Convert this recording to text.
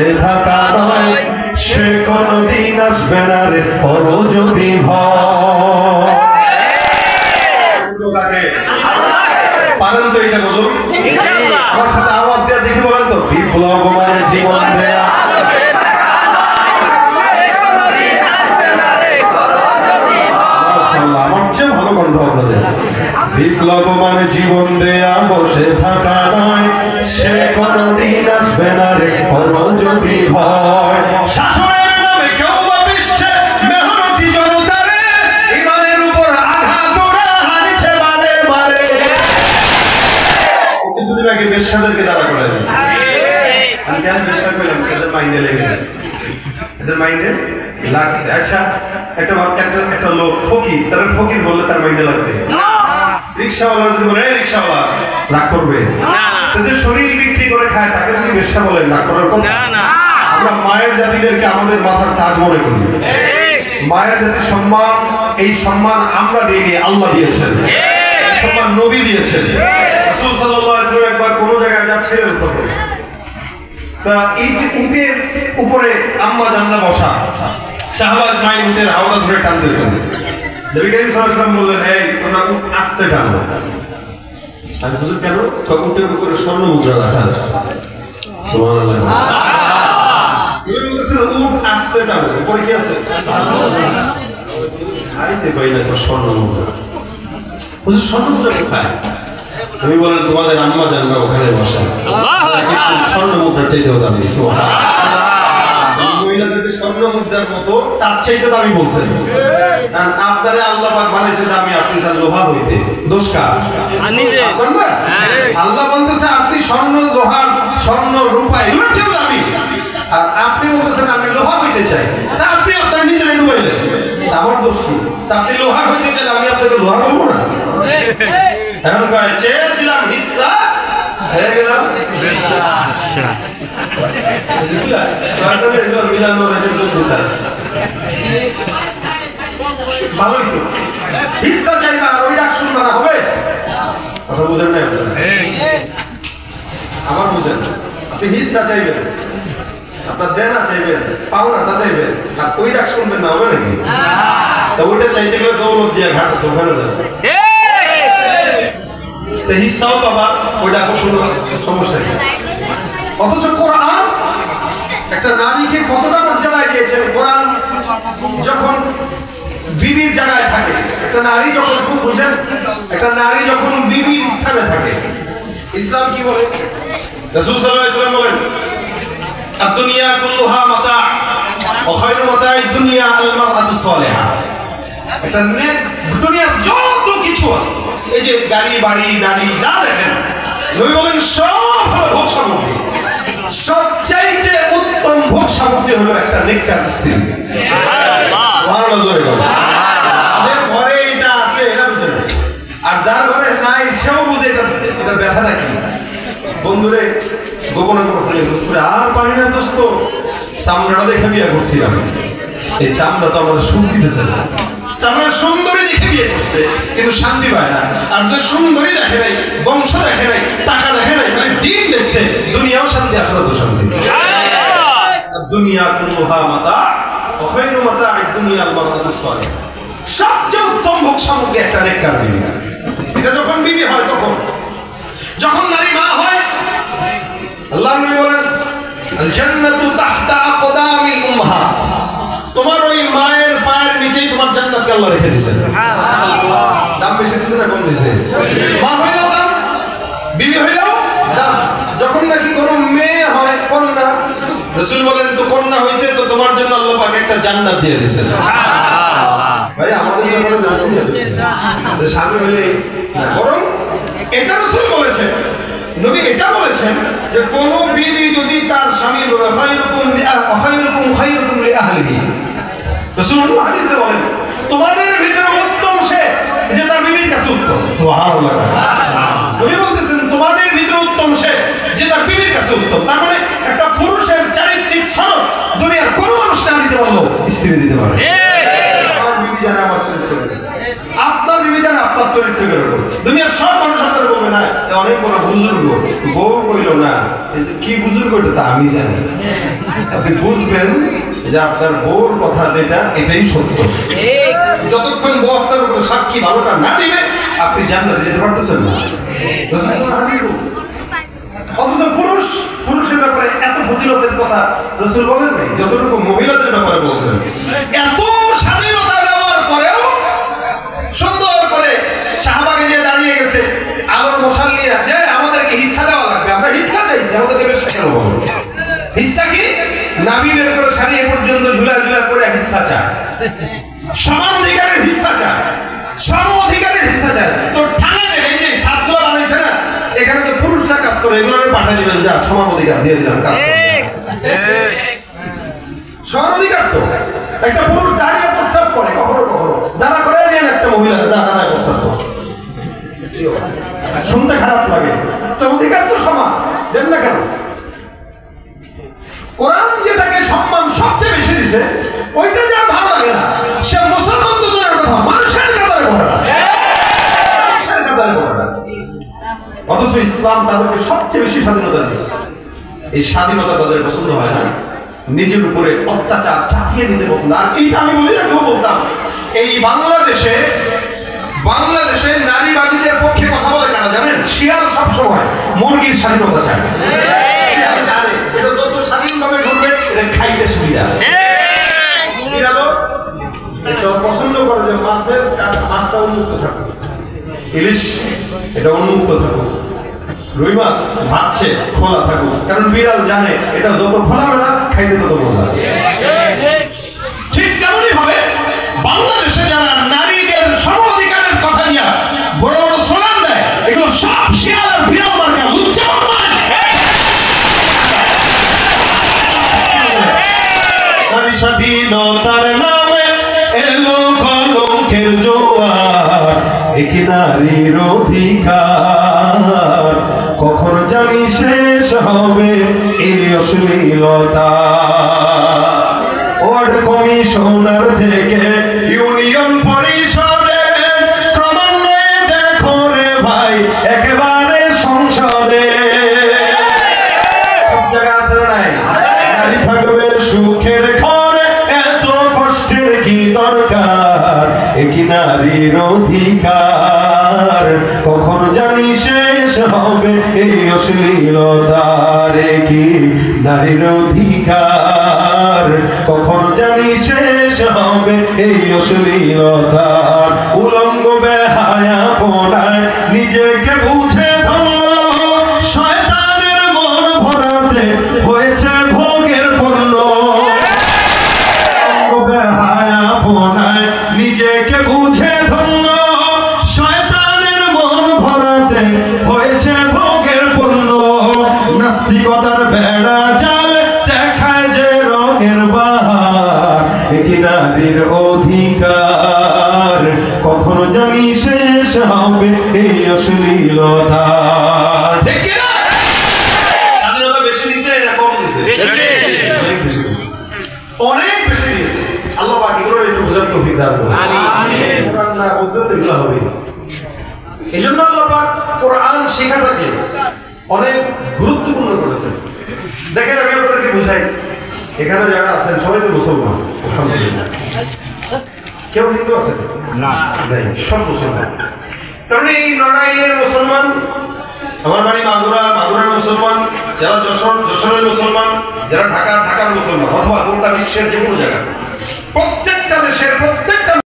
বসে থাকা নয়, সে কোনদিন আসবে না রে করো যদি ভয়। পারেন তো এটা গজল? আমার সাথে আওয়াজ দিয়ে দেখি বলেন তো। বিপ্লব মানে জীবন দেয়া, আমার চেয়ে ভালো কণ্ঠ আপনাদের। বিপ্লব মানে জীবন দেয়া, বসে থাকা নয়, সে কোনদিন আসবে না রে করো যদি ভয়। শাসনের নামে কেউ বা বিশ্বে মেহনতি জনতারে ইমানের উপর আঘাত ওরা হানছে বারে বারে। কিছুদিন আগে বেশ্যাদেরকে দাঁড়া করে দিচ্ছে। আমি কেন চেষ্টা করলাম, এদের মাইন্ডে লেগে গেছে, এদের মাইন্ডে লাগছে। আচ্ছা, একটা লোক ফকির, তার ফকির বললে তার মাইন্ডে লাগবে? রিক্সাওয়ালা যদি বলে রিক্সাওয়ালা, রাগ করবে? যে শরীর বিক্রি করে খায় তাকে যদি বেশ্যা বলে, রাগ করার কথা? আমরা মায়ের জাতিদেরকে আমাদের মাথার তাজ মনে করি। মায়ের জাতির সম্মান, এই সম্মান আমরা দিইনি, আল্লাহ দিয়েছেন। সম্মান নবী দিয়েছেন। রাসূল সাল্লাল্লাহু আলাইহি ওয়াসাল্লাম একবার কোন জায়গায় যাচ্ছিলেন সফরে, তা উটের উপরে আম্মা জান্নাহ বসা, সাহাবা ইসমাইল উটের হাওড়া ধরে টানতেছেন। নবী করিম সাল্লাল্লাহু আলাইহি ওয়াসাল্লাম বললেন, এই তোমরা উট আস্তে টানো। আমি বুঝি কেন? উটের উপরে স্বর্ণ মুদ্রা রাখা আছে। সুবহানাল্লাহ। নবী বলতেছেন উট আস্তে টানো, উপরে কি আছে? খাইতে পাই না স্বর্ণ মুদ্রা। বুঝি স্বর্ণ মুদ্রা কোথায়? তুমি বলেন তোমাদের আম্মা জান্নাহ ওখানে বসা, স্বর্ণ মুদ্রার চাইতেও দামি। মহিলাদেরকে স্বর্ণ মুদ্রার মতো তার চাইতে দামি বলছেন। আপনারা আল্লাহ পাক বানাইছে দামি, আপনি চান লোহা হইতে। দোষ কার? আল্লাহ বলতেছে আপনি স্বর্ণ লোহার স্বর্ণ রূপা এগুলোর চেয়েও দামি, আর আপনি বলতেছেন আমি লোহা হইতে চাই। তা আপনি আপনার নিজের ডুবাইলেন, আমার দোষ কি? তা আপনি লোহা হইতে চাইলে আমি আপনাকে লোহা বলবো না? এখন কয় চেয়েছিলাম হিস্সা, হয়ে গেলাম ভালোই তো। হিস্সা চাইবা আর ওই ডাক শুনবা না, হবে? কথা বুঝেন না? আমার বুঝেন, আপনি হিস্সা চাইবেন, আপনার দেনা চাইবেন, পাওনাটা চাইবেন, আর ওই ডাক শুনবেন না, হবে নাকি? তা ওইটা চাইতে গেলে দৌলত দিয়ে ঘাট আছে, ওখানে যাবে। হিস্সাও পাবা, ওইটা সমস্যা নেই। অথচ কোরআন একটা নারীকে কতটা মর্যাদায় দিয়েছেন। কোরআন যখন বিবির জায়গায় থাকে, একটা নারী যখন, খুব বুঝেন, একটা নারী যখন বিবির স্থানে থাকে, ইসলাম কি বলে? রাসূল সাল্লাল্লাহু আলাইহি ওয়াসাল্লাম বলেন, আদ-দুনিয়া কুল্লুহা মাতা' ওয়া খায়রু মাতা'id দুনিয়া আল-মারআতু সালিহা। এটা দুনিয়ার যত কিছু আছে, এই যে গাড়ি বাড়ি নারী যা দেখেন, নবী বলেন সব হলো ভোগ সামগ্রী। সবচাইতে উত্তম ভোগ সামগ্রী হলো একটা নেককার স্ত্রী। যাদের ঘরে এটা আছে এটা বুঝে না, আর যার ঘরে নাই সেও বুঝে এটা ব্যথাটা কি। বন্ধুরে গোপনে গোপনে আর পারি না দোস্ত, চামড়াটা দেখে বিয়ে করছিলাম, এই চামড়া তো আমার সুখ দিতেছে না। তার সুন্দরী দেখে বিয়ে করছে কিন্তু শান্তি পায় না। আর যে সুন্দরী দেখে নাই, বংশ দেখে নাই, টাকা দেখে নাই, মানে দিন দেখছে, দুনিয়াও শান্তি, আখিরাতেও শান্তি। দুনিয়া কুল্লুহা মাতা' ওয়া খায়রু মাতা'id দুনিয়া আল-মারআতু সালিহা। সবচেয়ে উত্তম ভোগ সামগ্রী একটা নেককার বিবি। এটা যখন বিবি হয়, তখন যখন নারী মা হয়, আল্লাহর নবী বলেন, আল জান্নাতু তাহতা আকদামিল উম্মাহাত। তোমার ওই মায়ের পায়ের নিচেই তোমার জান্নাতকে আল্লাহ রেখে দিয়েছেন। দাম বেশি দিয়েছে না কম দিয়েছে? মা হইলেও দাম, বিবি হইলেও দাম। যখন নাকি কোনো মেয়ে হয়, কন্যা, রাসূল বলেন তো কন্যা হইছে তো তোমার জন্য আল্লাহ পাক একটা জান্নাত দিয়ে দিয়েছেন। ভাই আমাদের ব্যাপারে রাসূল দিয়েছেন যে স্বামী হইলে বরং এটা রাসূল বলেছেন, নবী এটা বলেছেন যে কোন বিবি যদি তার স্বামীর খায়রুকুম লিআহলিহি, রাসূলুল্লাহ হাদিসে বলেন তোমাদের ভিতরে উত্তম সে যে তার বিবির কাছে উত্তম। সুবহানাল্লাহ। নবী বলতেছেন তোমাদের ভিতরে উত্তম সে যে তার বিবির কাছে উত্তম। তার মানে একটা পুরুষের চারিত্রিক সনদ দুনিয়ার কোন মানুষ না দিতে পারলো, স্ত্রী দিতে পারে। আমার বিবি জানে আমার চরিত্র, আপনার বিবি জানে আপনার চরিত্র। দুনিয়ার সব মানুষ আপনারা বলবে না অনেক বড় বুজুর্গ, বউ কইল না, কি বুজুর্গ তা আমি জানি। আপনি বুঝবেন যে আপনার বউর কথা যেটা এটাই সত্য। যতক্ষণ বউ আপনার উপরে সাক্ষী ভালোটা না দিবে আপনি জান্নাতে যেতে পারতেছেন না। অথচ পুরুষের ব্যাপারে এত ফজিলতের কথা রাসূল বলেন নাই যতটুকু মহিলাদের ব্যাপারে বলছেন। এত স্বাধীনতা দেওয়ার পরেও সুন্দর করে শাহবাগে যে দাঁড়িয়ে গেছে আলোর মশাল নিয়ে যে আমাদেরকে হিস্সা দেওয়া লাগবে, আমরা হিস্সা চাইছি, আমাদেরকে বেশ কেন বলো হিস্সা কি? নাভি বের করে শাড়ি এ পর্যন্ত ঝুলা ঝুলা করে হিস্সা চায়, সমান অধিকারের হিস্সা চায়, সম অধিকারের হিস্সা চায়। তো ঠাঙা দেয় এই যে ছাত্ররা বানাইছে না, এখানে তো পুরুষরা কাজ করে, এগুলো পাঠিয়ে দিবেন যা সমান অধিকার দিয়ে দিলাম কাজ করে। সমান অধিকার তো একটা পুরুষ দাঁড়িয়ে প্রস্তাব করে কখনো কখনো, দাঁড়া করে দেন একটা মহিলাকে দাঁড়ায় প্রস্তাব করে, শুনতে খারাপ লাগে, তো অধিকার তো সমান দেন না কেন? কোরআন যেটাকে সম্মান সবচেয়ে বেশি দিছে ওইটা যার ভালো লাগে না সে মুসলমান তো দূরের কথা মানুষের কাতারে করে না, মানুষের কাতারে করে না। অথচ ইসলাম তাদেরকে সবচেয়ে বেশি স্বাধীনতা দিচ্ছে। এই স্বাধীনতা তাদের পছন্দ হয় না, নিজের উপরে অত্যাচার চাপিয়ে নিতে পছন্দ। আর এইটা আমি বলি না, কেউ বলতাম এই বাংলাদেশে নারীবাদীদের পক্ষে কথা বলে কারা জানেন? শিয়াল সবসময় মুরগির স্বাধীনতা চায়, শিয়াল জানে এটা যত স্বাধীনভাবে ঘুরবে এটা খাইতে সুবিধা। বিড়ালও এটা পছন্দ করে যে মাছটা উন্মুক্ত থাকুক, ইলিশ এটা উন্মুক্ত থাকুক, রুই মাছ ভাবছে খোলা থাকুক, কারণ বিড়াল জানে এটা যত খোলামেলা খাইতে তত মজা। ঠিক তেমনই ভাবে বাংলাদেশে যারা নারীদের সম অধিকারের কথা দিয়া বড় বড় স্লোগান দেয় এগুলো সব শিয়াল আর বিড়াল মার্কা লুচ্চা বদমাশ। নারী স্বাধীনতার নামে এলো কলঙ্কের জোয়ার, এক নারীর অধিকার কখন জানি শেষ হবে এই অশ্লীলতা। ওয়ার্ড কমিশনার থেকে ইউনিয়ন পরিষদে ক্রমান্বয়ে দেখো রে ভাই একেবারে সংসদে সব জায়গায় আছে নাই নারী থাকবে সুখের ঘরে, এত কষ্টের কি দরকার, এক নারীর অধিকার কখন জানি শেষ হবে এই অশ্লীলতার, কি নারীর অধিকার কখন জানি শেষ হবে এই অশ্লীলতার। উলঙ্গ বেহায়াপনায় নিজেকে বুঝে ধন্য, শয়তানের মন ভরাতে হয়েছে ভোগের পণ্য। বেহায়াপনায় নিজেকে বুঝে ধন্য, শয়তানের মন ভরাতে হয়েছে ভোগের পণ্য। নাস্তিকতার বেড়া জাল দেখায় যে রঙের বাহার, এক নারীর অধিকার কখনো জানি শেষ হবে এই অশ্লীলতা। ঠিক কি না? স্বাধীনতা বেশি দিছে না কম দিছে? অনেক বেশি দিছে, অনেক বেশি দিয়েছে। আল্লাহ পাক এগুলো একটু বোঝার তৌফিক দান করুন। আমিন। কোরআন না বুঝলে তো এগুলো হবে না। এইজন্য আল্লাহ পাক কোরআন শেখাটাকে অনেক গুরুত্বপূর্ণ করেছেন। দেখেন আমি আপনাদেরকে বুঝাই, এখানে যারা আছেন সবাই তো মুসলমান আলহামদুলিল্লাহ, কেউ হিন্দু আছে না? নাই, সব মুসলমান। কারণ এই নড়াইলের মুসলমান, আমার বাড়ি মাগুরার মুসলমান, যারা যশোরের মুসলমান, যারা ঢাকার মুসলমান, অথবা গোটা বিশ্বের যে কোনো জায়গা, প্রত্যেকটা দেশের প্রত্যেক